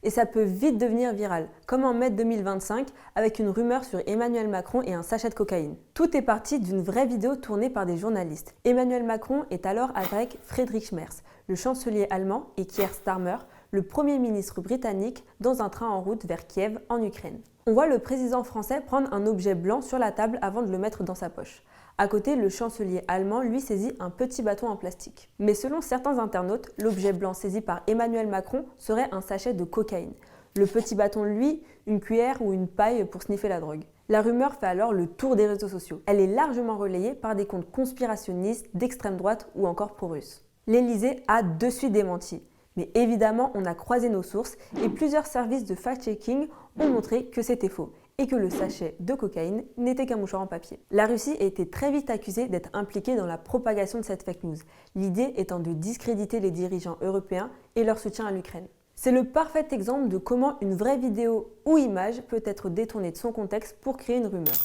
Et ça peut vite devenir viral, comme en mai 2025 avec une rumeur sur Emmanuel Macron et un sachet de cocaïne. Tout est parti d'une vraie vidéo tournée par des journalistes. Emmanuel Macron est alors avec Friedrich Merz, le chancelier allemand, et Keir Starmer, le Premier ministre britannique, dans un train en route vers Kiev, en Ukraine. On voit le président français prendre un objet blanc sur la table avant de le mettre dans sa poche. À côté, le chancelier allemand lui saisit un petit bâton en plastique. Mais selon certains internautes, l'objet blanc saisi par Emmanuel Macron serait un sachet de cocaïne. Le petit bâton, lui, une cuillère ou une paille pour sniffer la drogue. La rumeur fait alors le tour des réseaux sociaux. Elle est largement relayée par des comptes conspirationnistes d'extrême droite ou encore pro-russes. L'Élysée a de suite démenti. Mais évidemment, on a croisé nos sources et plusieurs services de fact-checking ont montré que c'était faux et que le sachet de cocaïne n'était qu'un mouchoir en papier. La Russie a été très vite accusée d'être impliquée dans la propagation de cette fake news, l'idée étant de discréditer les dirigeants européens et leur soutien à l'Ukraine. C'est le parfait exemple de comment une vraie vidéo ou image peut être détournée de son contexte pour créer une rumeur.